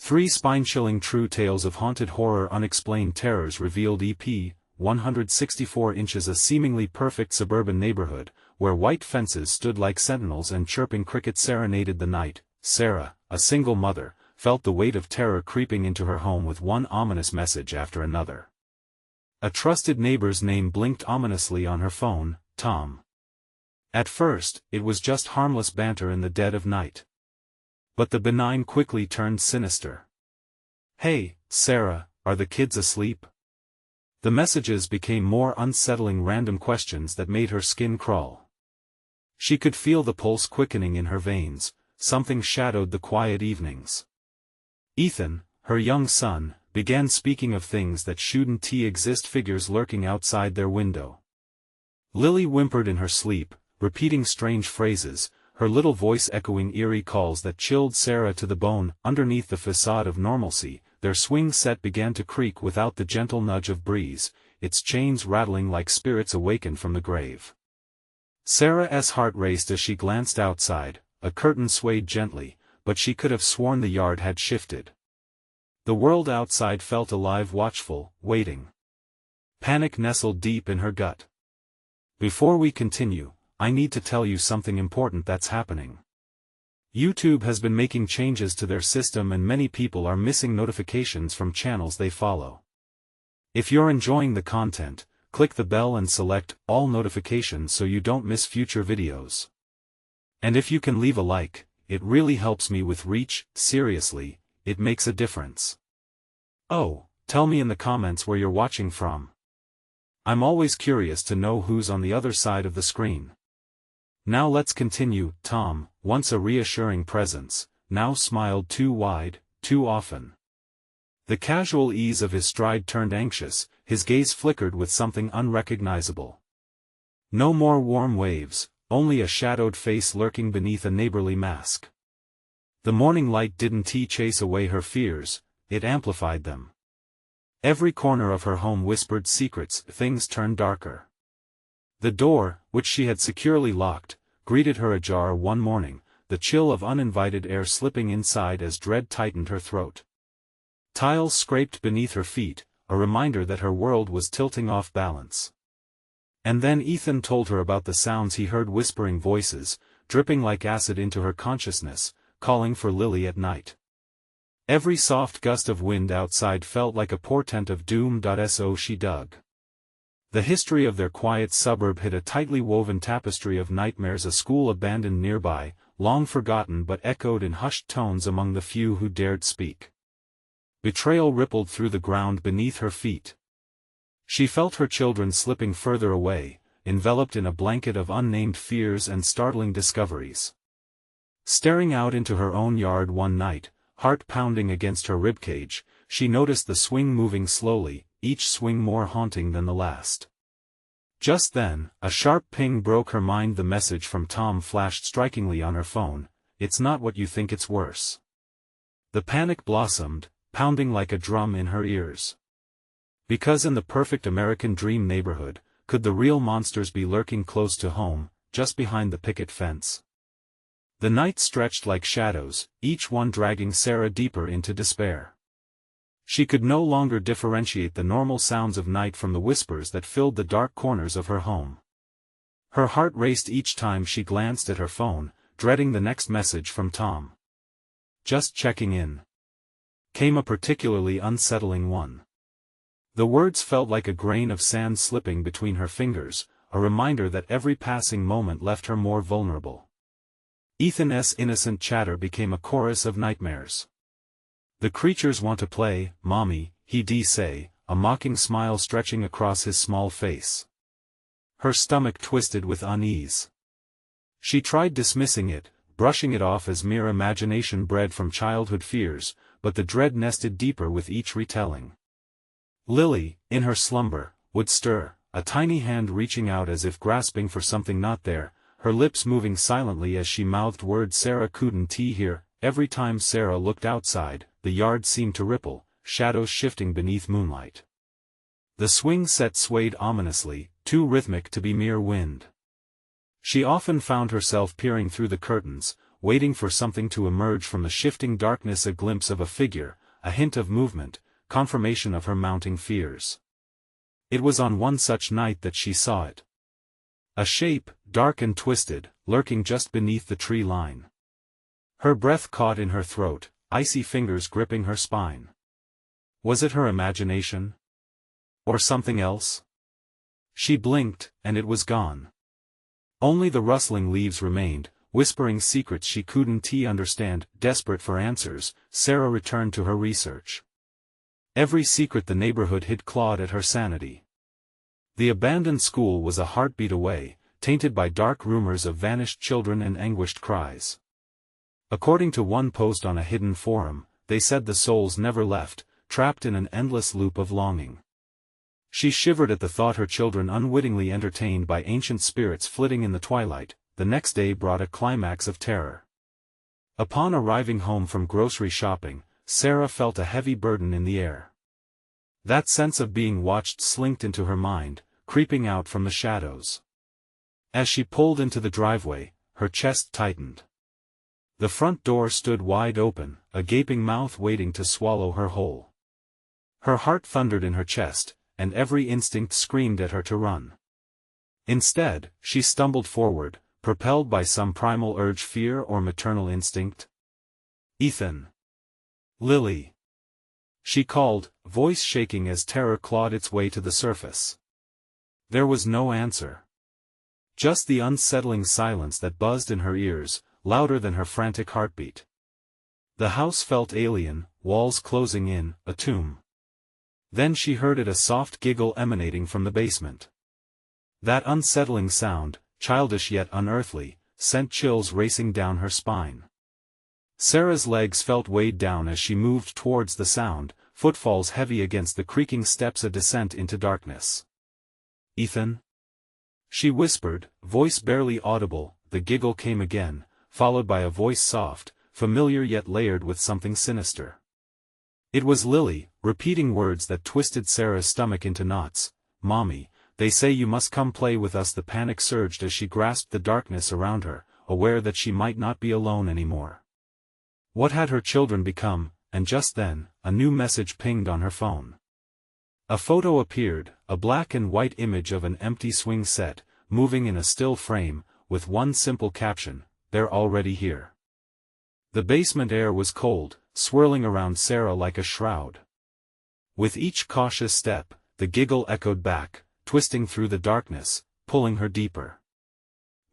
3 spine-chilling true tales of haunted horror unexplained terrors revealed EP, 164 inches. A seemingly perfect suburban neighborhood, where white fences stood like sentinels and chirping crickets serenaded the night. Sarah, a single mother, felt the weight of terror creeping into her home with one ominous message after another. A trusted neighbor's name blinked ominously on her phone, Tom. At first, it was just harmless banter in the dead of night. But the benign quickly turned sinister. "Hey, Sarah, are the kids asleep?" The messages became more unsettling, random questions that made her skin crawl. She could feel the pulse quickening in her veins. Something shadowed the quiet evenings. Ethan, her young son, began speaking of things that shouldn't exist, figures lurking outside their window. Lily whimpered in her sleep, repeating strange phrases, her little voice echoing eerie calls that chilled Sarah to the bone. Underneath the facade of normalcy, their swing set began to creak without the gentle nudge of breeze, its chains rattling like spirits awakened from the grave. Sarah's heart raced as she glanced outside. A curtain swayed gently, but she could have sworn the yard had shifted. The world outside felt alive, watchful, waiting. Panic nestled deep in her gut. "Before we continue, I need to tell you something important that's happening. YouTube has been making changes to their system and many people are missing notifications from channels they follow. If you're enjoying the content, click the bell and select all notifications so you don't miss future videos. And if you can leave a like, it really helps me with reach. Seriously, it makes a difference. Oh, tell me in the comments where you're watching from. I'm always curious to know who's on the other side of the screen. Now let's continue. Tom, once a reassuring presence, now smiled too wide, too often. The casual ease of his stride turned anxious, his gaze flickered with something unrecognizable. No more warm waves, only a shadowed face lurking beneath a neighborly mask. The morning light didn't chase away her fears, it amplified them. Every corner of her home whispered secrets. Things turned darker. The door, which she had securely locked, greeted her ajar one morning, the chill of uninvited air slipping inside as dread tightened her throat. Tiles scraped beneath her feet, a reminder that her world was tilting off balance. And then Ethan told her about the sounds he heard, whispering voices, dripping like acid into her consciousness, calling for Lily at night. Every soft gust of wind outside felt like a portent of doom. So she dug. The history of their quiet suburb hid a tightly woven tapestry of nightmares. A school abandoned nearby, long forgotten but echoed in hushed tones among the few who dared speak. Betrayal rippled through the ground beneath her feet. She felt her children slipping further away, enveloped in a blanket of unnamed fears and startling discoveries. Staring out into her own yard one night, heart pounding against her ribcage, she noticed the swing moving slowly, each swing more haunting than the last. Just then, a sharp ping broke her mind. The message from Tom flashed strikingly on her phone. "It's not what you think, it's worse." The panic blossomed, pounding like a drum in her ears. Because in the perfect American dream neighborhood, could the real monsters be lurking close to home, just behind the picket fence? The night stretched like shadows, each one dragging Sarah deeper into despair. She could no longer differentiate the normal sounds of night from the whispers that filled the dark corners of her home. Her heart raced each time she glanced at her phone, dreading the next message from Tom. "Just checking in," came a particularly unsettling one. The words felt like a grain of sand slipping between her fingers, a reminder that every passing moment left her more vulnerable. Ethan's innocent chatter became a chorus of nightmares. "The creatures want to play, Mommy," he'd say, a mocking smile stretching across his small face. Her stomach twisted with unease. She tried dismissing it, brushing it off as mere imagination bred from childhood fears, but the dread nested deeper with each retelling. Lily, in her slumber, would stir, a tiny hand reaching out as if grasping for something not there, her lips moving silently as she mouthed words Sarah couldn't hear. Every time Sarah looked outside, the yard seemed to ripple, shadows shifting beneath moonlight. The swing set swayed ominously, too rhythmic to be mere wind. She often found herself peering through the curtains, waiting for something to emerge from the shifting darkness, a glimpse of a figure, a hint of movement, confirmation of her mounting fears. It was on one such night that she saw it. A shape, dark and twisted, lurking just beneath the tree line. Her breath caught in her throat, icy fingers gripping her spine. Was it her imagination? Or something else? She blinked, and it was gone. Only the rustling leaves remained, whispering secrets she couldn't understand. Desperate for answers, Sarah returned to her research. Every secret the neighborhood hid clawed at her sanity. The abandoned school was a heartbeat away, tainted by dark rumors of vanished children and anguished cries. According to one post on a hidden forum, they said the souls never left, trapped in an endless loop of longing. She shivered at the thought, her children unwittingly entertained by ancient spirits flitting in the twilight. The next day brought a climax of terror. Upon arriving home from grocery shopping, Sarah felt a heavy burden in the air. That sense of being watched slinked into her mind, creeping out from the shadows. As she pulled into the driveway, her chest tightened. The front door stood wide open, a gaping mouth waiting to swallow her whole. Her heart thundered in her chest, and every instinct screamed at her to run. Instead, she stumbled forward, propelled by some primal urge, fear or maternal instinct. "Ethan! Lily!" she called, voice shaking as terror clawed its way to the surface. There was no answer. Just the unsettling silence that buzzed in her ears, louder than her frantic heartbeat. The house felt alien, walls closing in, a tomb. Then she heard it, a soft giggle emanating from the basement. That unsettling sound, childish yet unearthly, sent chills racing down her spine. Sarah's legs felt weighed down as she moved towards the sound, footfalls heavy against the creaking steps, a descent into darkness. "Ethan?" she whispered, voice barely audible. The giggle came again, followed by a voice soft, familiar yet layered with something sinister. It was Lily, repeating words that twisted Sarah's stomach into knots. "Mommy, they say you must come play with us." The panic surged as she grasped the darkness around her, aware that she might not be alone anymore. What had her children become? And just then, a new message pinged on her phone. A photo appeared, a black and white image of an empty swing set, moving in a still frame, with one simple caption: "They're already here." The basement air was cold, swirling around Sarah like a shroud. With each cautious step, the giggle echoed back, twisting through the darkness, pulling her deeper.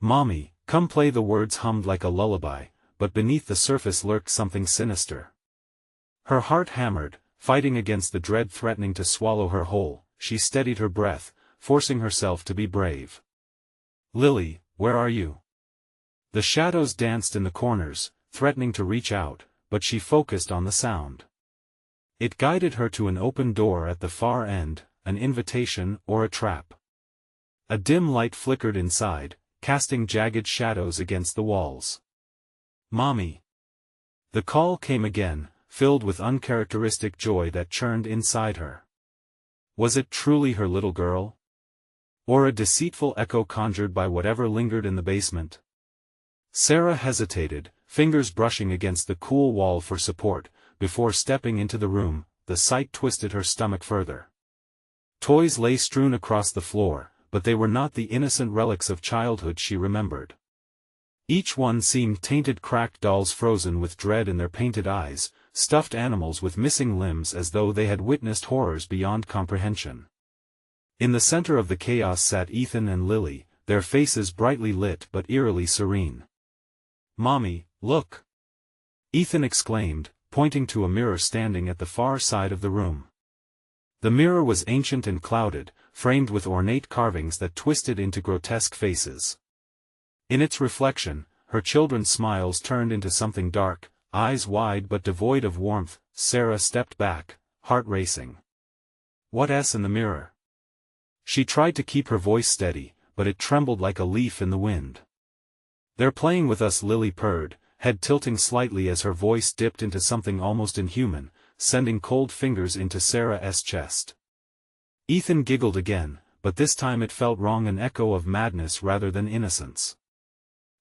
"Mommy, come play." The words hummed like a lullaby, but beneath the surface lurked something sinister. Her heart hammered, fighting against the dread threatening to swallow her whole. She steadied her breath, forcing herself to be brave. "Lily, where are you?" The shadows danced in the corners, threatening to reach out, but she focused on the sound. It guided her to an open door at the far end, an invitation or a trap. A dim light flickered inside, casting jagged shadows against the walls. "Mommy!" The call came again, filled with uncharacteristic joy that churned inside her. Was it truly her little girl? Or a deceitful echo conjured by whatever lingered in the basement? Sarah hesitated, fingers brushing against the cool wall for support. Before stepping into the room, the sight twisted her stomach further. Toys lay strewn across the floor, but they were not the innocent relics of childhood she remembered. Each one seemed tainted, cracked dolls frozen with dread in their painted eyes, stuffed animals with missing limbs as though they had witnessed horrors beyond comprehension. In the center of the chaos sat Ethan and Lily, their faces brightly lit but eerily serene. "Mommy, look!" Ethan exclaimed, pointing to a mirror standing at the far side of the room. The mirror was ancient and clouded, framed with ornate carvings that twisted into grotesque faces. In its reflection, her children's smiles turned into something dark, eyes wide but devoid of warmth. Sarah stepped back, heart racing. "What's in the mirror?" She tried to keep her voice steady, but it trembled like a leaf in the wind. "They're playing with us," Lily purred, head tilting slightly as her voice dipped into something almost inhuman, sending cold fingers into Sarah's chest. Ethan giggled again, but this time it felt wrong, an echo of madness rather than innocence.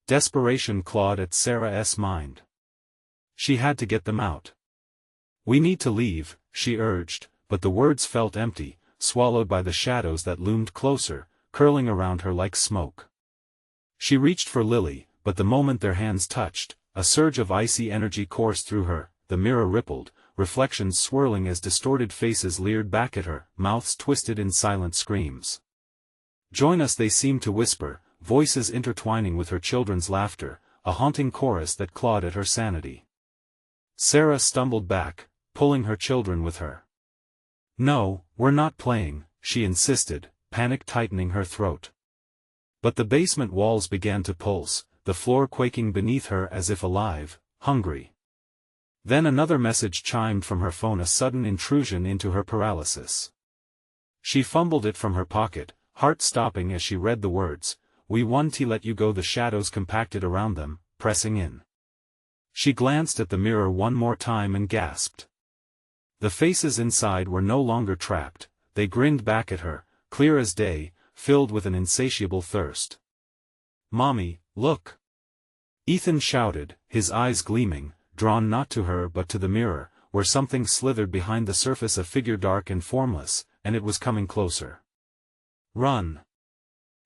Desperation clawed at Sarah's mind. She had to get them out. "We need to leave," she urged, but the words felt empty, swallowed by the shadows that loomed closer, curling around her like smoke. She reached for Lily, but the moment their hands touched, a surge of icy energy coursed through her, the mirror rippled, reflections swirling as distorted faces leered back at her, mouths twisted in silent screams. "Join us," they seemed to whisper, voices intertwining with her children's laughter, a haunting chorus that clawed at her sanity. Sarah stumbled back, pulling her children with her. "No, we're not playing," she insisted, panic tightening her throat. But the basement walls began to pulse, the floor quaking beneath her as if alive, hungry. Then another message chimed from her phone, a sudden intrusion into her paralysis. She fumbled it from her pocket, heart stopping as she read the words, "We want to let you go." The shadows compacted around them, pressing in. She glanced at the mirror one more time and gasped. The faces inside were no longer trapped, they grinned back at her, clear as day, filled with an insatiable thirst. "Mommy, look!" Ethan shouted, his eyes gleaming, drawn not to her but to the mirror, where something slithered behind the surface, a figure dark and formless, and it was coming closer. "Run!"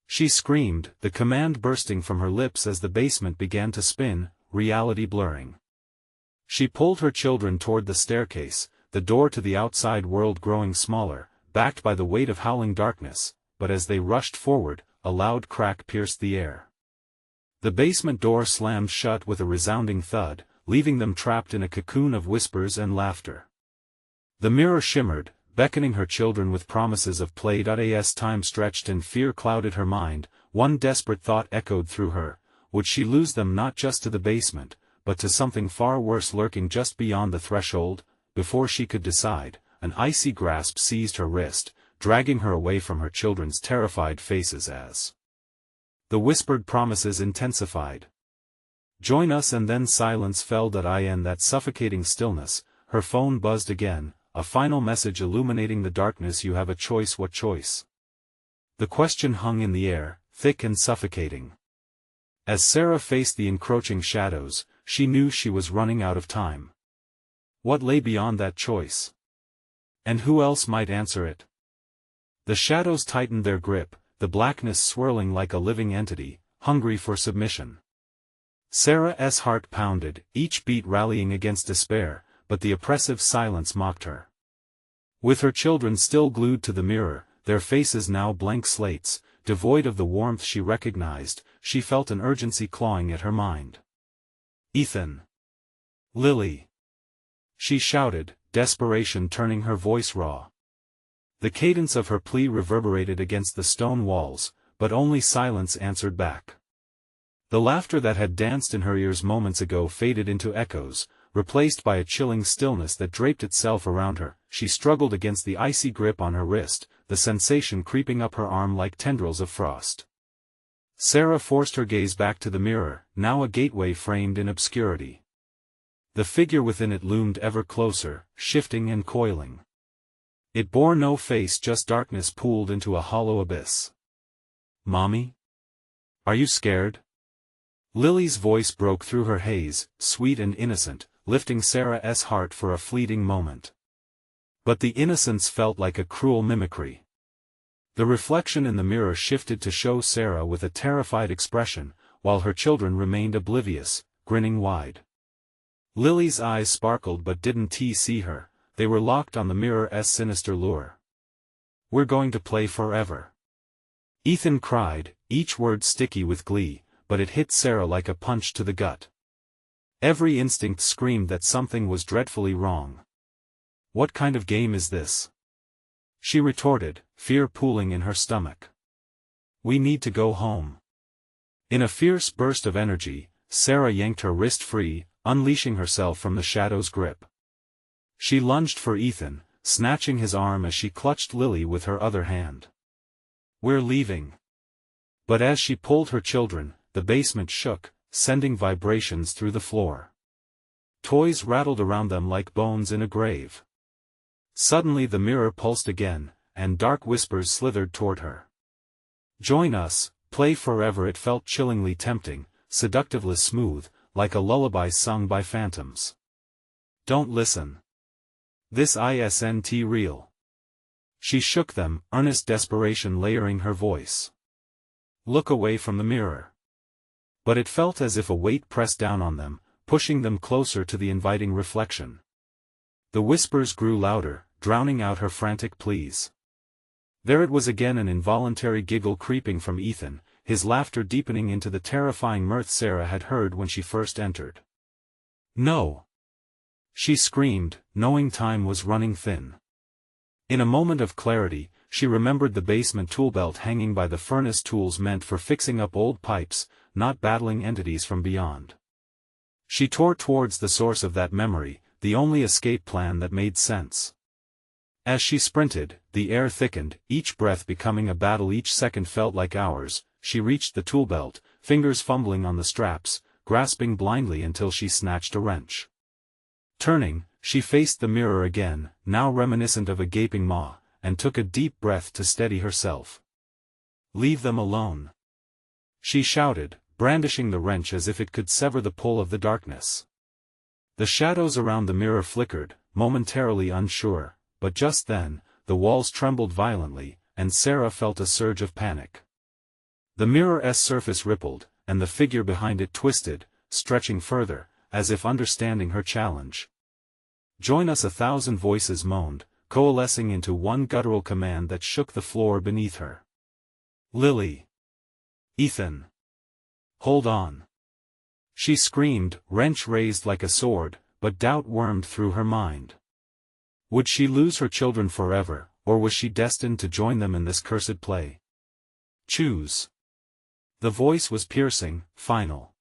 she screamed, the command bursting from her lips as the basement began to spin, reality blurring. She pulled her children toward the staircase, the door to the outside world growing smaller, backed by the weight of howling darkness, but as they rushed forward, a loud crack pierced the air. The basement door slammed shut with a resounding thud, leaving them trapped in a cocoon of whispers and laughter. The mirror shimmered, beckoning her children with promises of play. As time stretched and fear clouded her mind, one desperate thought echoed through her: would she lose them not just to the basement, but to something far worse lurking just beyond the threshold? Before she could decide, an icy grasp seized her wrist, dragging her away from her children's terrified faces as the whispered promises intensified. "Join us," and then silence fell. In that suffocating stillness, her phone buzzed again, a final message illuminating the darkness. "You have a choice." What choice? The question hung in the air, thick and suffocating. As Sarah faced the encroaching shadows, she knew she was running out of time. What lay beyond that choice? And who else might answer it? The shadows tightened their grip, the blackness swirling like a living entity, hungry for submission. Sarah's heart pounded, each beat rallying against despair, but the oppressive silence mocked her. With her children still glued to the mirror, their faces now blank slates, devoid of the warmth she recognized, she felt an urgency clawing at her mind. "Ethan! Lily!" she shouted, desperation turning her voice raw. The cadence of her plea reverberated against the stone walls, but only silence answered back. The laughter that had danced in her ears moments ago faded into echoes, replaced by a chilling stillness that draped itself around her. She struggled against the icy grip on her wrist, the sensation creeping up her arm like tendrils of frost. Sarah forced her gaze back to the mirror, now a gateway framed in obscurity. The figure within it loomed ever closer, shifting and coiling. It bore no face, just darkness pooled into a hollow abyss. "Mommy? Are you scared?" Lily's voice broke through her haze, sweet and innocent, lifting Sarah's heart for a fleeting moment. But the innocence felt like a cruel mimicry. The reflection in the mirror shifted to show Sarah with a terrified expression, while her children remained oblivious, grinning wide. Lily's eyes sparkled but didn't see her, they were locked on the mirror's sinister lure. "We're going to play forever," Ethan cried, each word sticky with glee, but it hit Sarah like a punch to the gut. Every instinct screamed that something was dreadfully wrong. "What kind of game is this?" she retorted, fear pooling in her stomach. "We need to go home." In a fierce burst of energy, Sarah yanked her wrist free, unleashing herself from the shadow's grip. She lunged for Ethan, snatching his arm as she clutched Lily with her other hand. "We're leaving." But as she pulled her children, the basement shook, sending vibrations through the floor. Toys rattled around them like bones in a grave. Suddenly the mirror pulsed again, and dark whispers slithered toward her. "Join us, play forever." It felt chillingly tempting, seductively smooth, like a lullaby sung by phantoms. Don't listen. This isn't real. She shook them, earnest desperation layering her voice. Look away from the mirror. But it felt as if a weight pressed down on them, pushing them closer to the inviting reflection. The whispers grew louder, drowning out her frantic pleas. There it was again, an involuntary giggle creeping from Ethan, his laughter deepening into the terrifying mirth Sarah had heard when she first entered. No! She screamed, knowing time was running thin. In a moment of clarity, she remembered the basement toolbelt hanging by the furnace, tools meant for fixing up old pipes, not battling entities from beyond. She tore towards the source of that memory, the only escape plan that made sense. As she sprinted, the air thickened, each breath becoming a battle, each second felt like hours. She reached the toolbelt, fingers fumbling on the straps, grasping blindly until she snatched a wrench. Turning, she faced the mirror again, now reminiscent of a gaping maw, and took a deep breath to steady herself. Leave them alone. She shouted, brandishing the wrench as if it could sever the pull of the darkness. The shadows around the mirror flickered, momentarily unsure, but just then, the walls trembled violently, and Sarah felt a surge of panic. The mirror's surface rippled, and the figure behind it twisted, stretching further, as if understanding her challenge. Join us! 1,000 voices moaned, coalescing into one guttural command that shook the floor beneath her. Lily! Ethan! Hold on! She screamed, wrench raised like a sword, but doubt wormed through her mind. Would she lose her children forever, or was she destined to join them in this cursed play? Choose. The voice was piercing, final.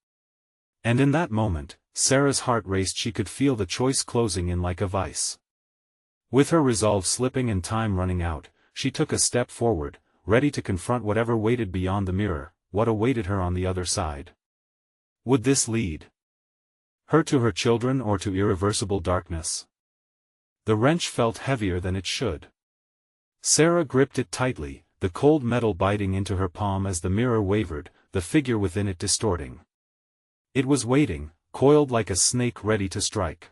And in that moment, Sarah's heart raced. She could feel the choice closing in like a vice. With her resolve slipping and time running out, she took a step forward, ready to confront whatever waited beyond the mirror, what awaited her on the other side. Would this lead her to her children or to irreversible darkness? The wrench felt heavier than it should. Sarah gripped it tightly, the cold metal biting into her palm as the mirror wavered, the figure within it distorting. It was waiting, coiled like a snake ready to strike.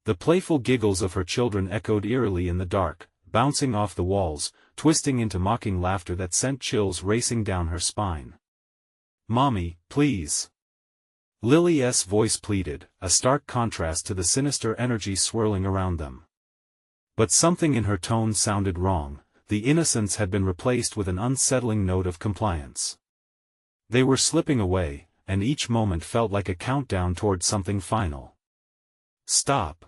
The playful giggles of her children echoed eerily in the dark, bouncing off the walls, twisting into mocking laughter that sent chills racing down her spine. Mommy, please! Lily's voice pleaded, a stark contrast to the sinister energy swirling around them. But something in her tone sounded wrong. The innocence had been replaced with an unsettling note of compliance. They were slipping away, and each moment felt like a countdown toward something final. Stop!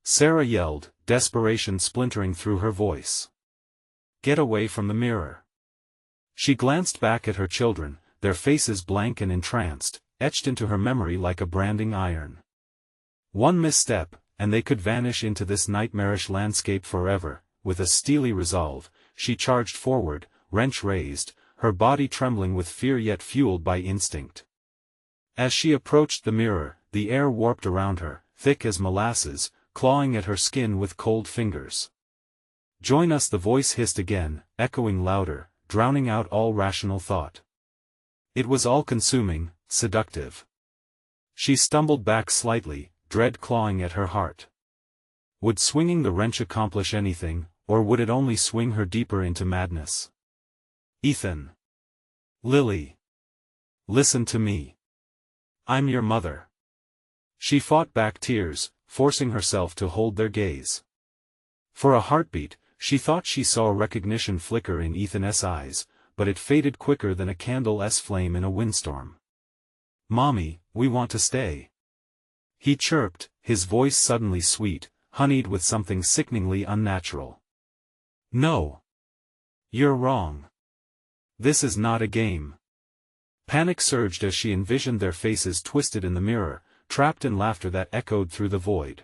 Sarah yelled, desperation splintering through her voice. Get away from the mirror. She glanced back at her children, their faces blank and entranced, etched into her memory like a branding iron. One misstep, and they could vanish into this nightmarish landscape forever. With a steely resolve, she charged forward, wrench raised, her body trembling with fear yet fueled by instinct. As she approached the mirror, the air warped around her, thick as molasses, clawing at her skin with cold fingers. Join us! The voice hissed again, echoing louder, drowning out all rational thought. It was all-consuming, seductive. She stumbled back slightly, dread clawing at her heart. Would swinging the wrench accomplish anything, or would it only swing her deeper into madness? Ethan! Lily! Listen to me. I'm your mother. She fought back tears, forcing herself to hold their gaze. For a heartbeat, she thought she saw recognition flicker in Ethan's eyes, but it faded quicker than a candle's flame in a windstorm. Mommy, we want to stay. He chirped, his voice suddenly sweet, honeyed with something sickeningly unnatural. No. You're wrong. This is not a game. Panic surged as she envisioned their faces twisted in the mirror, trapped in laughter that echoed through the void.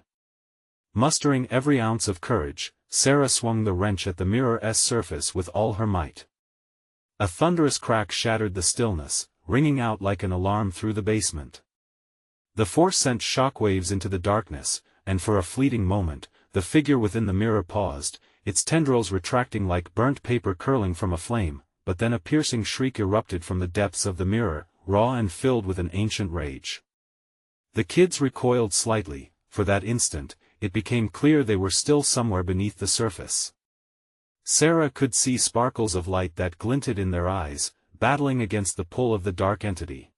Mustering every ounce of courage, Sarah swung the wrench at the mirror's surface with all her might. A thunderous crack shattered the stillness, ringing out like an alarm through the basement. The force sent shockwaves into the darkness, and for a fleeting moment, the figure within the mirror paused, its tendrils retracting like burnt paper curling from a flame, but then a piercing shriek erupted from the depths of the mirror, raw and filled with an ancient rage. The kids recoiled slightly. For that instant, it became clear they were still somewhere beneath the surface. Sarah could see sparkles of light that glinted in their eyes, battling against the pull of the dark entity.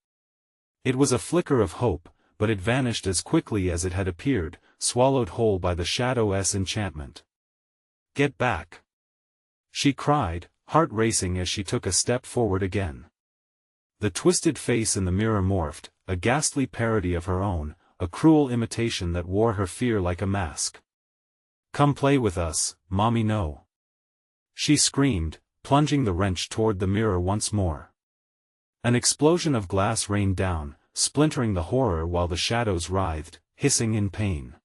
It was a flicker of hope, but it vanished as quickly as it had appeared, swallowed whole by the shadow's enchantment. "Get back!" she cried, heart racing as she took a step forward again. The twisted face in the mirror morphed, a ghastly parody of her own, a cruel imitation that wore her fear like a mask. "Come play with us, Mommy, no!" she screamed, plunging the wrench toward the mirror once more. An explosion of glass rained down, splintering the horror while the shadows writhed, hissing in pain.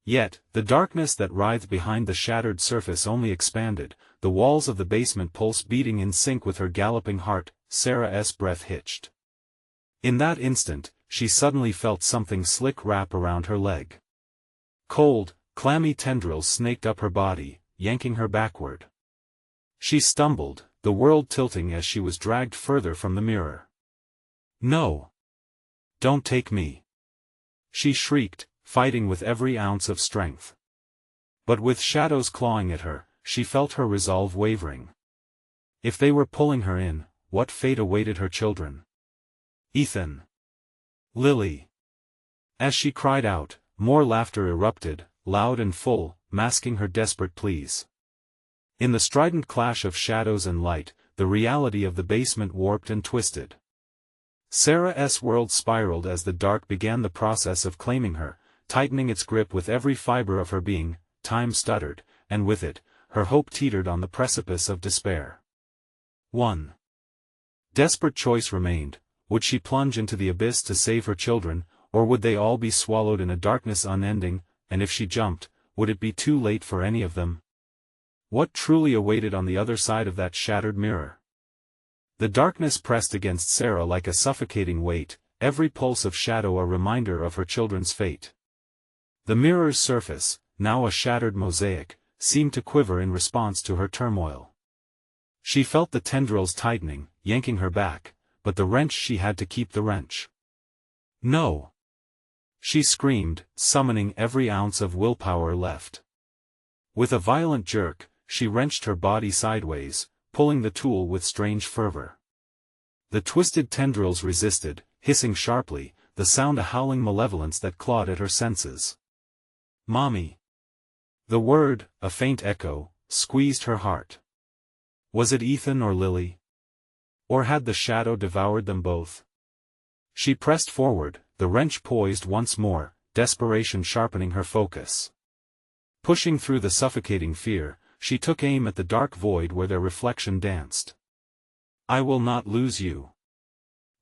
Yet, the darkness that writhed behind the shattered surface only expanded, the walls of the basement pulse beating in sync with her galloping heart. Sarah's breath hitched. In that instant, she suddenly felt something slick wrap around her leg. Cold, clammy tendrils snaked up her body, yanking her backward. She stumbled, the world tilting as she was dragged further from the mirror. "No! Don't take me!" she shrieked, fighting with every ounce of strength. But with shadows clawing at her, she felt her resolve wavering. If they were pulling her in, what fate awaited her children? Ethan. Lily. As she cried out, more laughter erupted, loud and full, masking her desperate pleas. In the strident clash of shadows and light, the reality of the basement warped and twisted. Sarah's world spiraled as the dark began the process of claiming her, tightening its grip with every fiber of her being. Time stuttered, and with it, her hope teetered on the precipice of despair. One desperate choice remained: would she plunge into the abyss to save her children, or would they all be swallowed in a darkness unending? And if she jumped, would it be too late for any of them? What truly awaited on the other side of that shattered mirror? The darkness pressed against Sarah like a suffocating weight, every pulse of shadow a reminder of her children's fate. The mirror's surface, now a shattered mosaic, seemed to quiver in response to her turmoil. She felt the tendrils tightening, yanking her back, but the wrench she had to keep the wrench. "No!" she screamed, summoning every ounce of willpower left. With a violent jerk, she wrenched her body sideways, pulling the tool with strange fervor. The twisted tendrils resisted, hissing sharply, the sound a howling malevolence that clawed at her senses. "Mommy!" The word, a faint echo, squeezed her heart. Was it Ethan or Lily? Or had the shadow devoured them both? She pressed forward, the wrench poised once more, desperation sharpening her focus. Pushing through the suffocating fear, she took aim at the dark void where their reflection danced. "I will not lose you."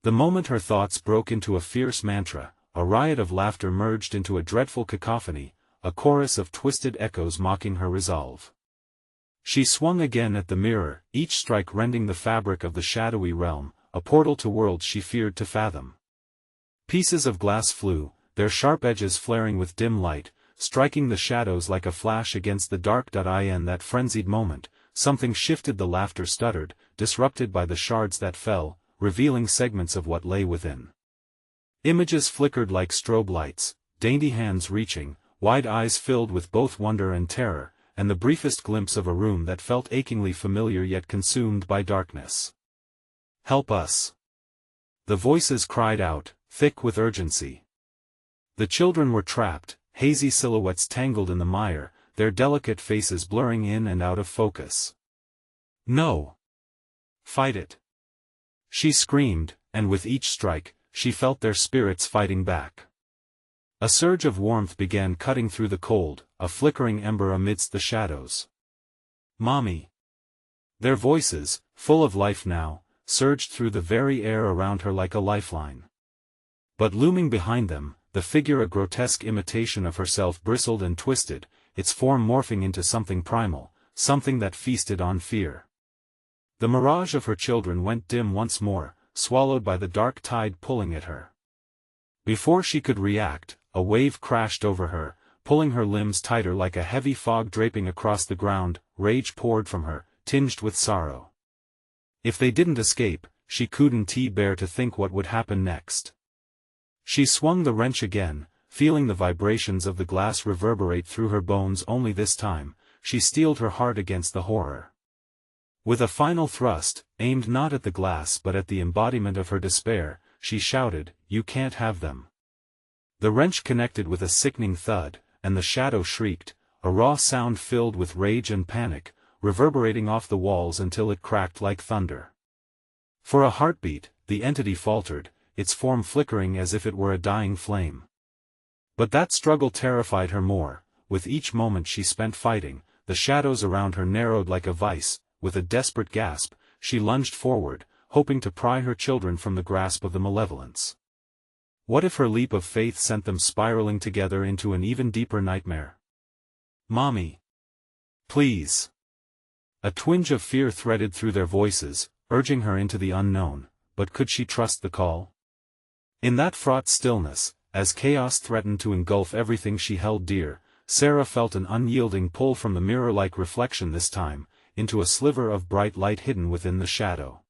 The moment her thoughts broke into a fierce mantra, a riot of laughter merged into a dreadful cacophony, a chorus of twisted echoes mocking her resolve. She swung again at the mirror, each strike rending the fabric of the shadowy realm, a portal to worlds she feared to fathom. Pieces of glass flew, their sharp edges flaring with dim light, striking the shadows like a flash against the dark. In that frenzied moment, something shifted. The laughter stuttered, disrupted by the shards that fell, revealing segments of what lay within. Images flickered like strobe lights, dainty hands reaching, wide eyes filled with both wonder and terror, and the briefest glimpse of a room that felt achingly familiar yet consumed by darkness. "Help us!" The voices cried out, thick with urgency. The children were trapped, hazy silhouettes tangled in the mire, their delicate faces blurring in and out of focus. "No! Fight it!" she screamed, and with each strike, she felt their spirits fighting back. A surge of warmth began cutting through the cold, a flickering ember amidst the shadows. "Mommy!" Their voices, full of life now, surged through the very air around her like a lifeline. But looming behind them, the figure, a grotesque imitation of herself, bristled and twisted, its form morphing into something primal, something that feasted on fear. The mirage of her children went dim once more, swallowed by the dark tide pulling at her. Before she could react, a wave crashed over her, pulling her limbs tighter like a heavy fog draping across the ground. Rage poured from her, tinged with sorrow. If they didn't escape, she couldn't bear to think what would happen next. She swung the wrench again, feeling the vibrations of the glass reverberate through her bones. Only this time, she steeled her heart against the horror. With a final thrust, aimed not at the glass but at the embodiment of her despair, she shouted, "You can't have them." The wrench connected with a sickening thud, and the shadow shrieked, a raw sound filled with rage and panic, reverberating off the walls until it cracked like thunder. For a heartbeat, the entity faltered, its form flickering as if it were a dying flame. But that struggle terrified her more. With each moment she spent fighting, the shadows around her narrowed like a vice. With a desperate gasp, she lunged forward, hoping to pry her children from the grasp of the malevolence. What if her leap of faith sent them spiraling together into an even deeper nightmare? "Mommy! Please!" A twinge of fear threaded through their voices, urging her into the unknown, but could she trust the call? In that fraught stillness, as chaos threatened to engulf everything she held dear, Sarah felt an unyielding pull from the mirror-like reflection this time, into a sliver of bright light hidden within the shadow.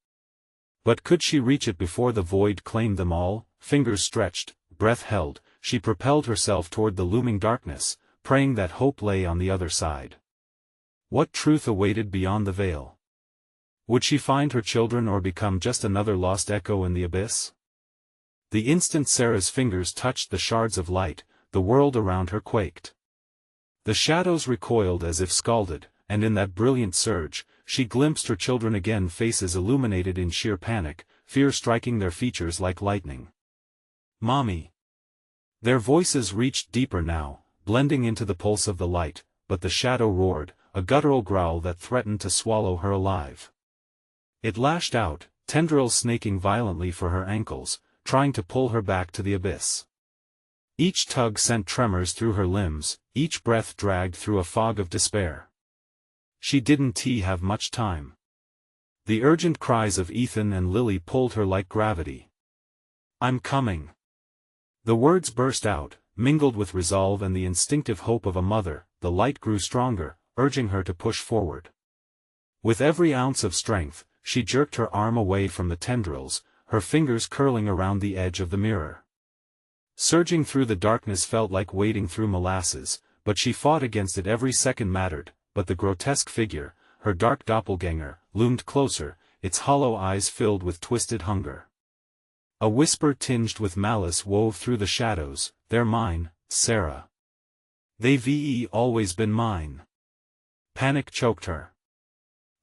But could she reach it before the void claimed them all? Fingers stretched, breath held, she propelled herself toward the looming darkness, praying that hope lay on the other side. What truth awaited beyond the veil? Would she find her children or become just another lost echo in the abyss? The instant Sarah's fingers touched the shards of light, the world around her quaked. The shadows recoiled as if scalded, and in that brilliant surge, she glimpsed her children again, faces illuminated in sheer panic, fear striking their features like lightning. "Mommy!" Their voices reached deeper now, blending into the pulse of the light, but the shadow roared, a guttural growl that threatened to swallow her alive. It lashed out, tendrils snaking violently for her ankles, trying to pull her back to the abyss. Each tug sent tremors through her limbs, each breath dragged through a fog of despair. She didn't have much time. The urgent cries of Ethan and Lily pulled her like gravity. "I'm coming." The words burst out, mingled with resolve and the instinctive hope of a mother. The light grew stronger, urging her to push forward. With every ounce of strength, she jerked her arm away from the tendrils, her fingers curling around the edge of the mirror. Surging through the darkness felt like wading through molasses, but she fought against it. Every second mattered. But the grotesque figure, her dark doppelganger, loomed closer, its hollow eyes filled with twisted hunger. A whisper tinged with malice wove through the shadows, "They're mine, Sarah. They've always been mine." Panic choked her.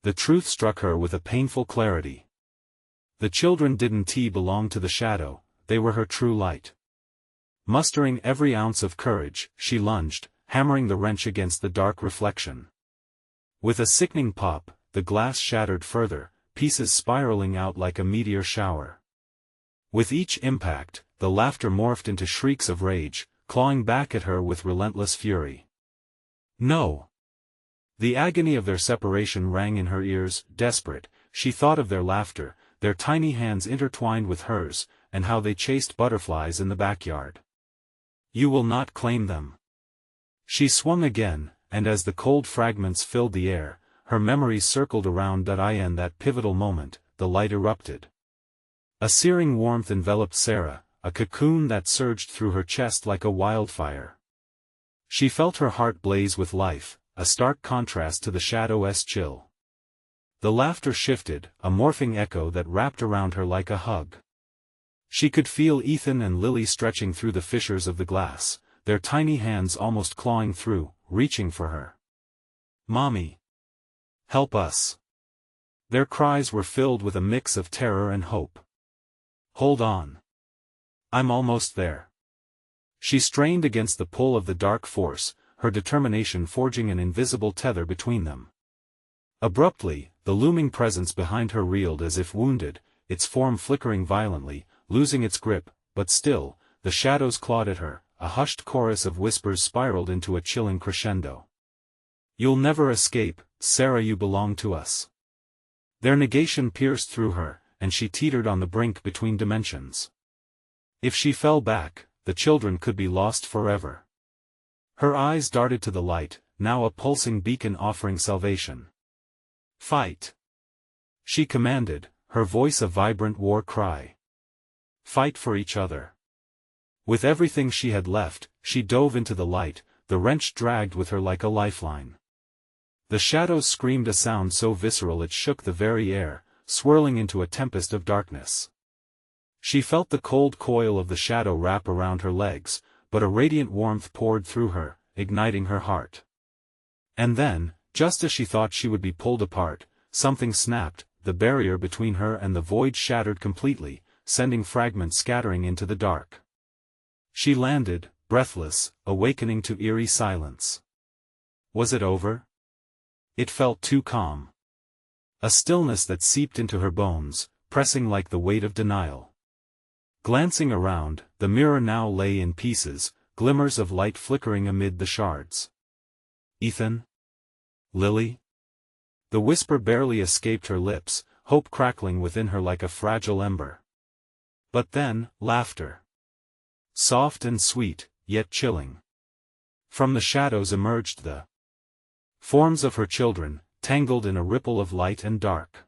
The truth struck her with a painful clarity. The children didn't belong to the shadow, they were her true light. Mustering every ounce of courage, she lunged, hammering the wrench against the dark reflection. With a sickening pop, the glass shattered further, pieces spiraling out like a meteor shower. With each impact, the laughter morphed into shrieks of rage, clawing back at her with relentless fury. "No!" The agony of their separation rang in her ears. Desperate, she thought of their laughter, their tiny hands intertwined with hers, and how they chased butterflies in the backyard. "You will not claim them." She swung again, and as the cold fragments filled the air, her memories circled around that pivotal moment. The light erupted. A searing warmth enveloped Sarah, a cocoon that surged through her chest like a wildfire. She felt her heart blaze with life, a stark contrast to the shadow's chill. The laughter shifted, a morphing echo that wrapped around her like a hug. She could feel Ethan and Lily stretching through the fissures of the glass, their tiny hands almost clawing through, reaching for her. "Mommy! Help us!" Their cries were filled with a mix of terror and hope. "Hold on. I'm almost there." She strained against the pull of the dark force, her determination forging an invisible tether between them. Abruptly, the looming presence behind her reeled as if wounded, its form flickering violently, losing its grip, but still, the shadows clawed at her. A hushed chorus of whispers spiraled into a chilling crescendo. "You'll never escape, Sarah, you belong to us." Their negation pierced through her, and she teetered on the brink between dimensions. If she fell back, the children could be lost forever. Her eyes darted to the light, now a pulsing beacon offering salvation. "Fight!" she commanded, her voice a vibrant war cry. Fight for each other. With everything she had left, she dove into the light, the wrench dragged with her like a lifeline. The shadows screamed a sound so visceral it shook the very air, swirling into a tempest of darkness. She felt the cold coil of the shadow wrap around her legs, but a radiant warmth poured through her, igniting her heart. And then, just as she thought she would be pulled apart, something snapped, the barrier between her and the void shattered completely, sending fragments scattering into the dark. She landed, breathless, awakening to eerie silence. Was it over? It felt too calm. A stillness that seeped into her bones, pressing like the weight of denial. Glancing around, the mirror now lay in pieces, glimmers of light flickering amid the shards. Ethan? Lily? The whisper barely escaped her lips, hope crackling within her like a fragile ember. But then, laughter. Soft and sweet, yet chilling. From the shadows emerged the forms of her children, tangled in a ripple of light and dark.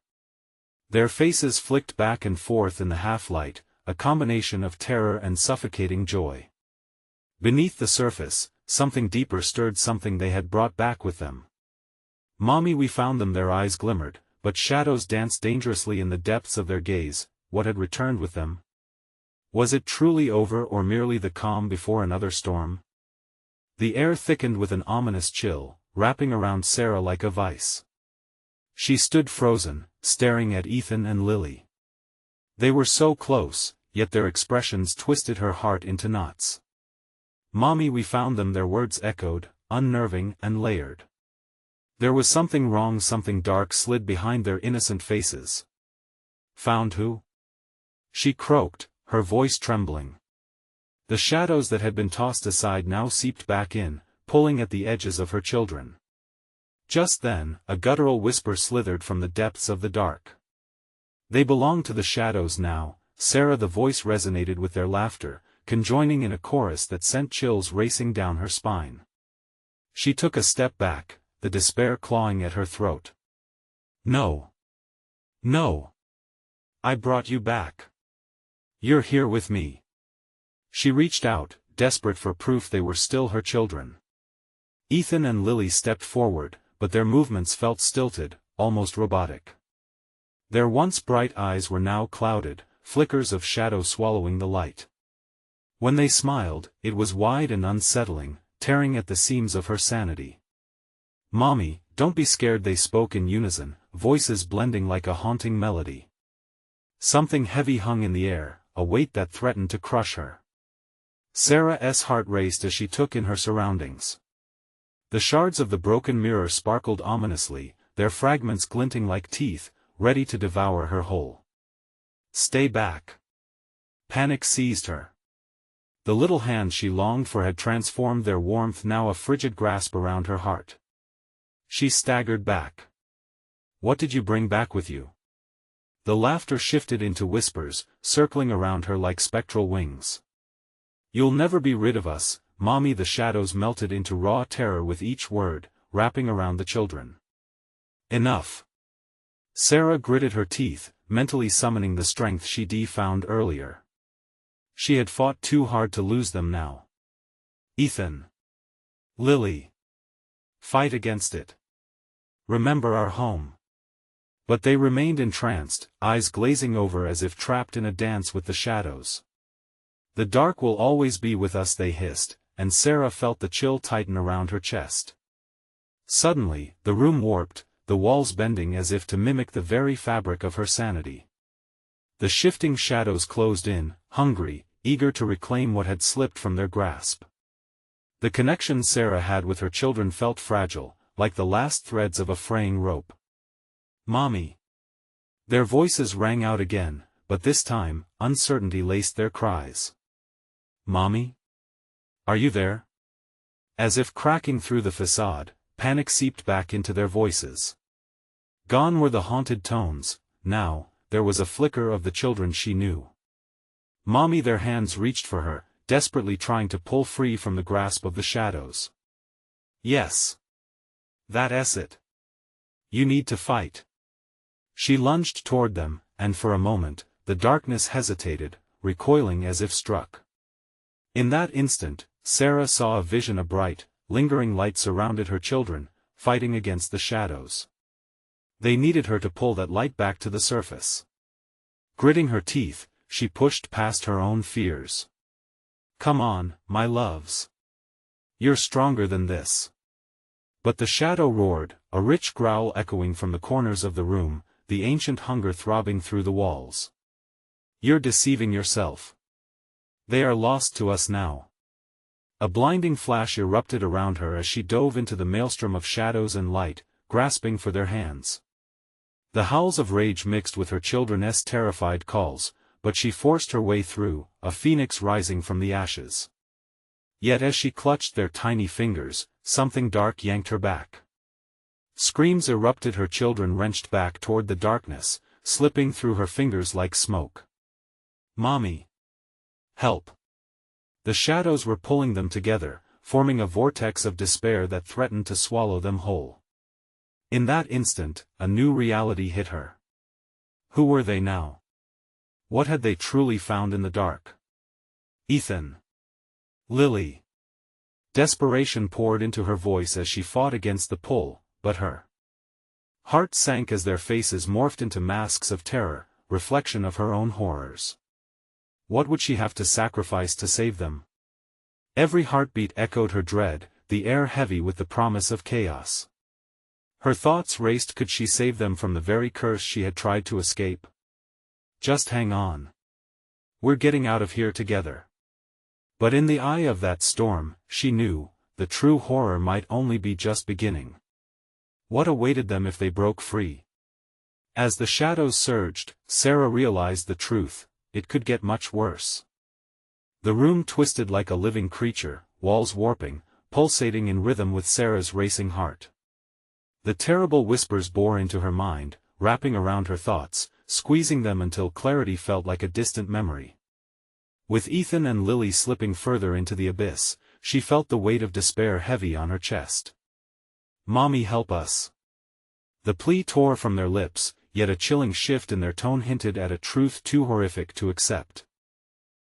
Their faces flicked back and forth in the half-light, a combination of terror and suffocating joy. Beneath the surface, something deeper stirred, something they had brought back with them. "Mommy, we found them," their eyes glimmered, but shadows danced dangerously in the depths of their gaze. What had returned with them? Was it truly over, or merely the calm before another storm? The air thickened with an ominous chill, wrapping around Sarah like a vice. She stood frozen, staring at Ethan and Lily. They were so close, yet their expressions twisted her heart into knots. "Mommy, we found them," their words echoed, unnerving and layered. There was something wrong, something dark slid behind their innocent faces. "Found who?" she croaked, her voice trembling. The shadows that had been tossed aside now seeped back in, pulling at the edges of her children. Just then, a guttural whisper slithered from the depths of the dark. They belonged to the shadows now, Sarah. The voice resonated with their laughter, conjoining in a chorus that sent chills racing down her spine. She took a step back, the despair clawing at her throat. "No. No. I brought you back. You're here with me." She reached out, desperate for proof they were still her children. Ethan and Lily stepped forward, but their movements felt stilted, almost robotic. Their once bright eyes were now clouded, flickers of shadow swallowing the light. When they smiled, it was wide and unsettling, tearing at the seams of her sanity. "Mommy, don't be scared," they spoke in unison, voices blending like a haunting melody. Something heavy hung in the air, a weight that threatened to crush her. Sarah's heart raced as she took in her surroundings. The shards of the broken mirror sparkled ominously, their fragments glinting like teeth, ready to devour her whole. "Stay back." Panic seized her. The little hands she longed for had transformed their warmth, now a frigid grasp around her heart. She staggered back. "What did you bring back with you?" The laughter shifted into whispers, circling around her like spectral wings. "You'll never be rid of us, Mommy." The shadows melted into raw terror with each word, wrapping around the children. "Enough." Sarah gritted her teeth, mentally summoning the strength she'd found earlier. She had fought too hard to lose them now. "Ethan. Lily. Fight against it. Remember our home." But they remained entranced, eyes glazing over as if trapped in a dance with the shadows. "The dark will always be with us," they hissed, and Sarah felt the chill tighten around her chest. Suddenly, the room warped, the walls bending as if to mimic the very fabric of her sanity. The shifting shadows closed in, hungry, eager to reclaim what had slipped from their grasp. The connection Sarah had with her children felt fragile, like the last threads of a fraying rope. "Mommy." Their voices rang out again, but this time, uncertainty laced their cries. "Mommy? Are you there?" As if cracking through the facade, panic seeped back into their voices. Gone were the haunted tones. Now, there was a flicker of the children she knew. "Mommy." Their hands reached for her, desperately trying to pull free from the grasp of the shadows. "Yes. That's it. You need to fight." She lunged toward them, and for a moment, the darkness hesitated, recoiling as if struck. In that instant, Sarah saw a vision. A bright, lingering light surrounded her children, fighting against the shadows. They needed her to pull that light back to the surface. Gritting her teeth, she pushed past her own fears. "Come on, my loves. You're stronger than this." But the shadow roared, a rich growl echoing from the corners of the room, the ancient hunger throbbing through the walls. "You're deceiving yourself. They are lost to us now." A blinding flash erupted around her as she dove into the maelstrom of shadows and light, grasping for their hands. The howls of rage mixed with her children's terrified calls, but she forced her way through, a phoenix rising from the ashes. Yet as she clutched their tiny fingers, something dark yanked her back. Screams erupted. Her children wrenched back toward the darkness, slipping through her fingers like smoke. "Mommy! Help!" The shadows were pulling them together, forming a vortex of despair that threatened to swallow them whole. In that instant, a new reality hit her. Who were they now? What had they truly found in the dark? Ethan. Lily. Desperation poured into her voice as she fought against the pull, but her heart sank as their faces morphed into masks of terror, reflection of her own horrors. What would she have to sacrifice to save them? Every heartbeat echoed her dread, the air heavy with the promise of chaos. Her thoughts raced. Could she save them from the very curse she had tried to escape? "Just hang on. We're getting out of here together." But in the eye of that storm, she knew, the true horror might only be just beginning. What awaited them if they broke free? As the shadows surged, Sarah realized the truth: it could get much worse. The room twisted like a living creature, walls warping, pulsating in rhythm with Sarah's racing heart. The terrible whispers bore into her mind, wrapping around her thoughts, squeezing them until clarity felt like a distant memory. With Ethan and Lily slipping further into the abyss, she felt the weight of despair heavy on her chest. "Mommy, help us." The plea tore from their lips, yet a chilling shift in their tone hinted at a truth too horrific to accept.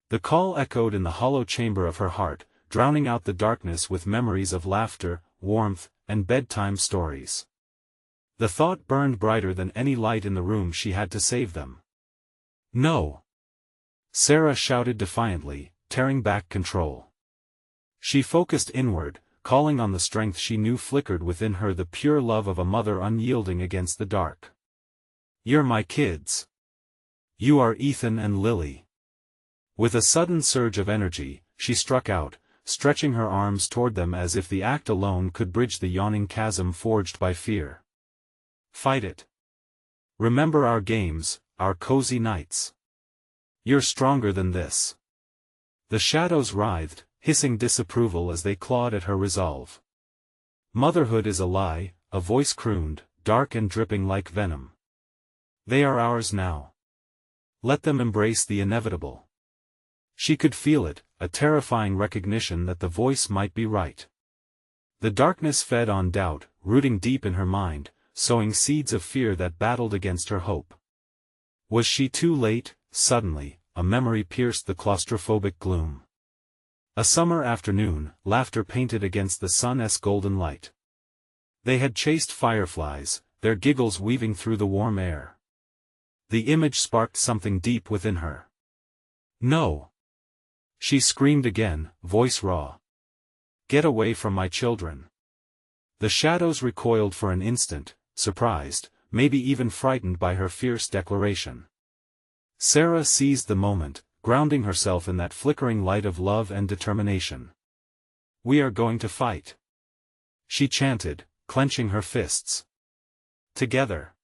The call echoed in the hollow chamber of her heart, drowning out the darkness with memories of laughter, warmth, and bedtime stories. The thought burned brighter than any light in the room: she had to save them. "No!" Sarah shouted defiantly, tearing back control. She focused inward, calling on the strength she knew flickered within her, the pure love of a mother unyielding against the dark. "You're my kids. You are Ethan and Lily." With a sudden surge of energy, she struck out, stretching her arms toward them as if the act alone could bridge the yawning chasm forged by fear. "Fight it. Remember our games, our cozy nights. You're stronger than this." The shadows writhed, hissing disapproval as they clawed at her resolve. "Motherhood is a lie," a voice crooned, dark and dripping like venom. "They are ours now. Let them embrace the inevitable." She could feel it, a terrifying recognition that the voice might be right. The darkness fed on doubt, rooting deep in her mind, sowing seeds of fear that battled against her hope. Was she too late? Suddenly, a memory pierced the claustrophobic gloom. A summer afternoon, laughter painted against the sun's golden light. They had chased fireflies, their giggles weaving through the warm air. The image sparked something deep within her. "No!" She screamed again, voice raw. "Get away from my children." The shadows recoiled for an instant, surprised, maybe even frightened by her fierce declaration. Sarah seized the moment, grounding herself in that flickering light of love and determination. "We are going to fight," she chanted, clenching her fists. "Together."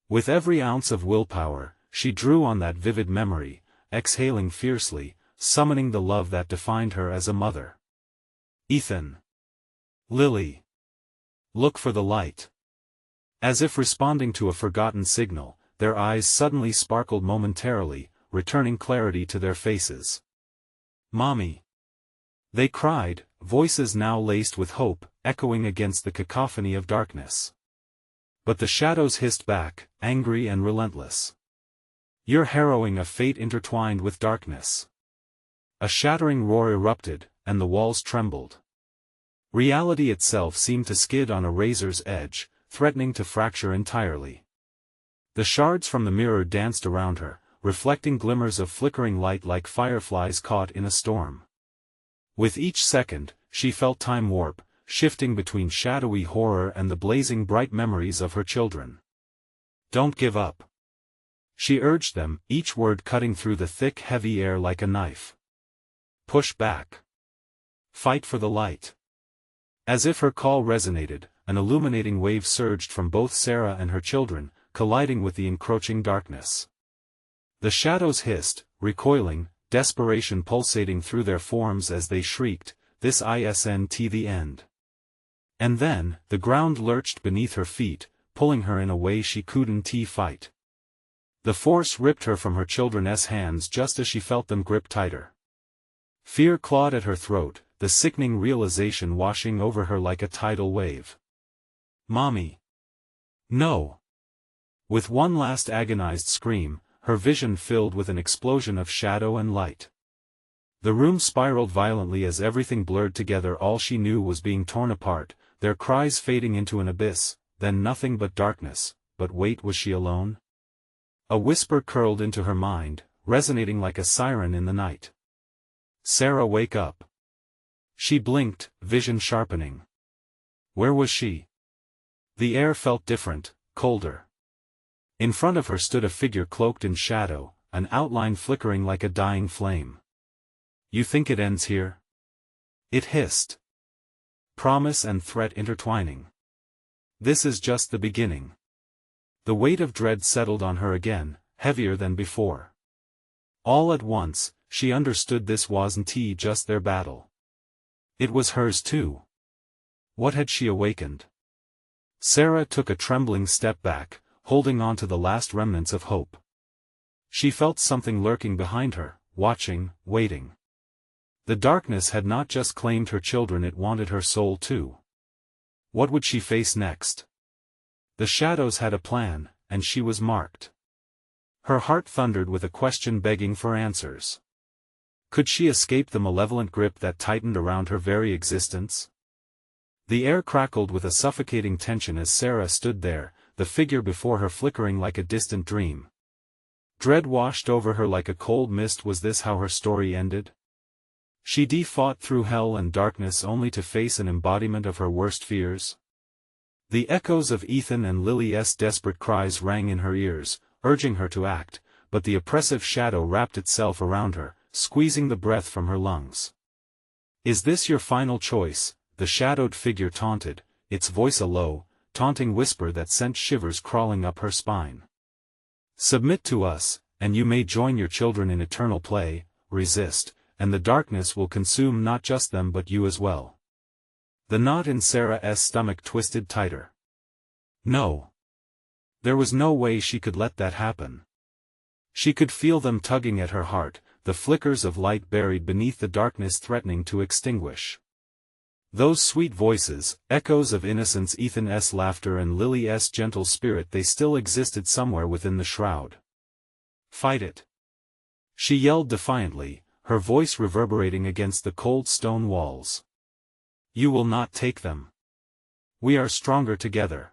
With every ounce of willpower, she drew on that vivid memory, exhaling fiercely, summoning the love that defined her as a mother. "Ethan. Lily. Look for the light." As if responding to a forgotten signal, their eyes suddenly sparkled momentarily, returning clarity to their faces. "Mommy!" they cried, voices now laced with hope, echoing against the cacophony of darkness. But the shadows hissed back, angry and relentless. You're harrowing a fate intertwined with darkness. A shattering roar erupted, and the walls trembled. Reality itself seemed to skid on a razor's edge, threatening to fracture entirely. The shards from the mirror danced around her, reflecting glimmers of flickering light like fireflies caught in a storm. With each second, she felt time warp, shifting between shadowy horror and the blazing bright memories of her children. Don't give up. She urged them, each word cutting through the thick heavy air like a knife. Push back. Fight for the light. As if her call resonated, an illuminating wave surged from both Sarah and her children, colliding with the encroaching darkness. The shadows hissed, recoiling, desperation pulsating through their forms as they shrieked, "This isn't the end." And then, the ground lurched beneath her feet, pulling her in a way she couldn't fight. The force ripped her from her children's hands just as she felt them grip tighter. Fear clawed at her throat, the sickening realization washing over her like a tidal wave. Mommy! No! With one last agonized scream, her vision filled with an explosion of shadow and light. The room spiraled violently as everything blurred together. All she knew was being torn apart, their cries fading into an abyss, then nothing but darkness. But wait, was she alone? A whisper curled into her mind, resonating like a siren in the night. Sarah, wake up. She blinked, vision sharpening. Where was she? The air felt different, colder. In front of her stood a figure cloaked in shadow, an outline flickering like a dying flame. You think it ends here? It hissed. Promise and threat intertwining. This is just the beginning. The weight of dread settled on her again, heavier than before. All at once, she understood this wasn't just their battle. It was hers too. What had she awakened? Sarah took a trembling step back, holding on to the last remnants of hope. She felt something lurking behind her, watching, waiting. The darkness had not just claimed her children, it wanted her soul too. What would she face next? The shadows had a plan, and she was marked. Her heart thundered with a question begging for answers. Could she escape the malevolent grip that tightened around her very existence? The air crackled with a suffocating tension as Sarah stood there, the figure before her flickering like a distant dream. Dread washed over her like a cold mist. Was this how her story ended? She fought through hell and darkness only to face an embodiment of her worst fears. The echoes of Ethan and Lily's desperate cries rang in her ears, urging her to act, but the oppressive shadow wrapped itself around her, squeezing the breath from her lungs. Is this your final choice? The shadowed figure taunted, its voice a low, taunting whisper that sent shivers crawling up her spine. Submit to us, and you may join your children in eternal play. Resist, and the darkness will consume not just them but you as well. The knot in Sarah's stomach twisted tighter. No. There was no way she could let that happen. She could feel them tugging at her heart, the flickers of light buried beneath the darkness threatening to extinguish. Those sweet voices, echoes of innocence, Ethan's laughter and Lily's gentle spirit, they still existed somewhere within the shroud. Fight it! She yelled defiantly, her voice reverberating against the cold stone walls. You will not take them. We are stronger together.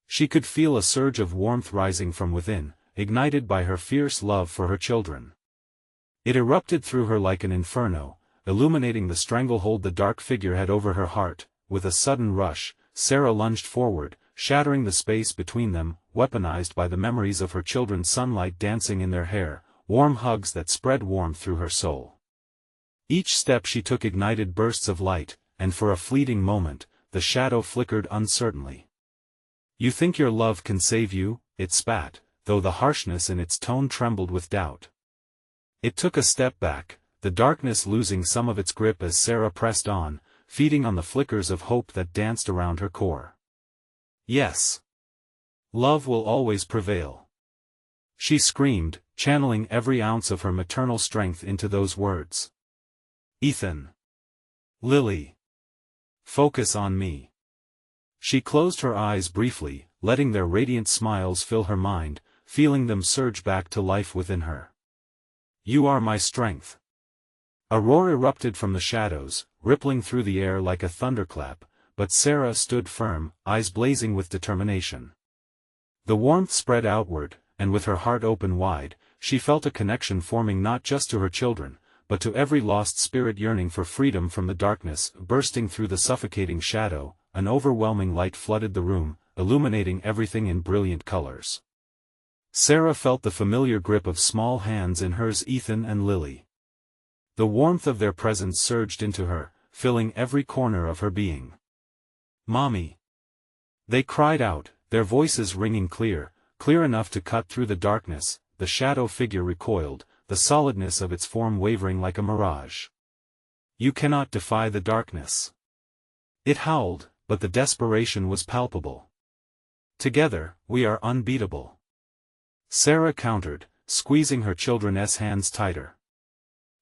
She could feel a surge of warmth rising from within, ignited by her fierce love for her children. It erupted through her like an inferno, illuminating the stranglehold the dark figure had over her heart. With a sudden rush, Sarah lunged forward, shattering the space between them, weaponized by the memories of her children, sunlight dancing in their hair, warm hugs that spread warmth through her soul. Each step she took ignited bursts of light, and for a fleeting moment, the shadow flickered uncertainly. You think your love can save you? It spat, though the harshness in its tone trembled with doubt. It took a step back, the darkness losing some of its grip as Sarah pressed on, feeding on the flickers of hope that danced around her core. Yes. Love will always prevail. She screamed, channeling every ounce of her maternal strength into those words. Ethan. Lily. Focus on me. She closed her eyes briefly, letting their radiant smiles fill her mind, feeling them surge back to life within her. "You are my strength." A roar erupted from the shadows, rippling through the air like a thunderclap, but Sarah stood firm, eyes blazing with determination. The warmth spread outward, and with her heart open wide, she felt a connection forming not just to her children, but to every lost spirit yearning for freedom from the darkness. Bursting through the suffocating shadow, an overwhelming light flooded the room, illuminating everything in brilliant colors. Sarah felt the familiar grip of small hands in hers, Ethan and Lily. The warmth of their presence surged into her, filling every corner of her being. "Mommy!" They cried out, their voices ringing clear enough to cut through the darkness. The shadow figure recoiled, the solidness of its form wavering like a mirage. "You cannot defy the darkness." It howled, but the desperation was palpable. "Together, we are unbeatable," Sarah countered, squeezing her children's hands tighter.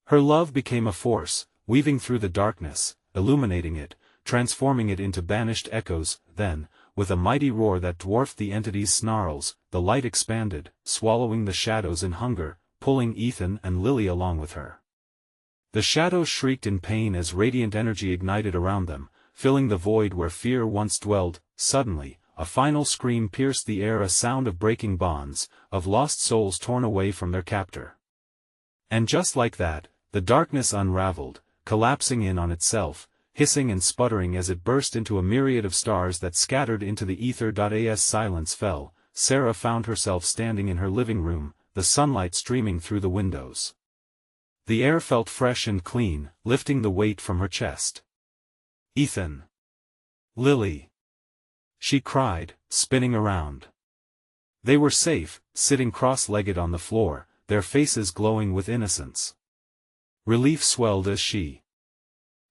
Her love became a force, weaving through the darkness, illuminating it, transforming it into banished echoes. Then, with a mighty roar that dwarfed the entity's snarls, the light expanded, swallowing the shadows in hunger, pulling Ethan and Lily along with her. The shadows shrieked in pain as radiant energy ignited around them, filling the void where fear once dwelled. Suddenly, a final scream pierced the air, a sound of breaking bonds, of lost souls torn away from their captor. And just like that, the darkness unraveled, collapsing in on itself, hissing and sputtering as it burst into a myriad of stars that scattered into the ether. As silence fell, Sarah found herself standing in her living room, the sunlight streaming through the windows. The air felt fresh and clean, lifting the weight from her chest. "Ethan! Lily!" she cried, spinning around. They were safe, sitting cross-legged on the floor, their faces glowing with innocence. Relief swelled as she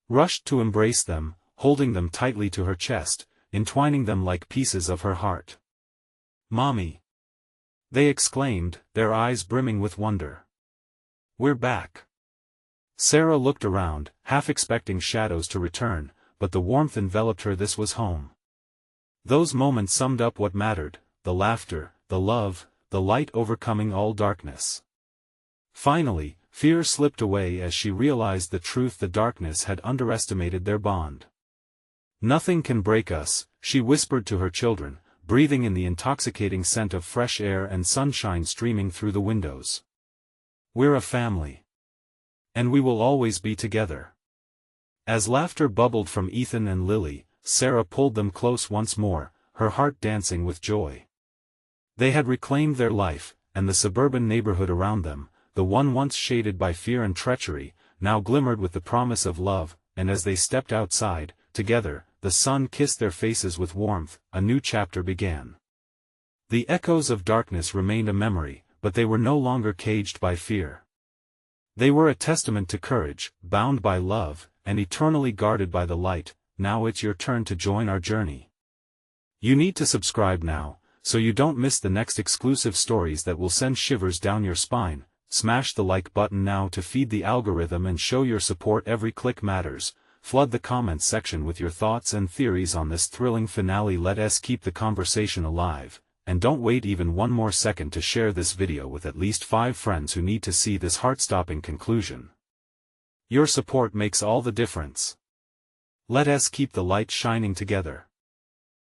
rushed to embrace them, holding them tightly to her chest, entwining them like pieces of her heart. "Mommy!" they exclaimed, their eyes brimming with wonder. "We're back." Sarah looked around, half expecting shadows to return, but the warmth enveloped her. This was home. Those moments summed up what mattered: the laughter, the love, the light overcoming all darkness. Finally, fear slipped away as she realized the truth: the darkness had underestimated their bond. "Nothing can break us," she whispered to her children, breathing in the intoxicating scent of fresh air and sunshine streaming through the windows. "We're a family. And we will always be together." As laughter bubbled from Ethan and Lily, Sarah pulled them close once more, her heart dancing with joy. They had reclaimed their life, and the suburban neighborhood around them, the one once shaded by fear and treachery, now glimmered with the promise of love. And as they stepped outside, together, the sun kissed their faces with warmth. A new chapter began. The echoes of darkness remained a memory, but they were no longer caged by fear. They were a testament to courage, bound by love, and eternally guarded by the light. Now it's your turn to join our journey. You need to subscribe now, so you don't miss the next exclusive stories that will send shivers down your spine. Smash the like button now to feed the algorithm and show your support. Every click matters. Flood the comments section with your thoughts and theories on this thrilling finale. Let us keep the conversation alive, and don't wait even one more second to share this video with at least 5 friends who need to see this heart-stopping conclusion. Your support makes all the difference. Let us keep the light shining together.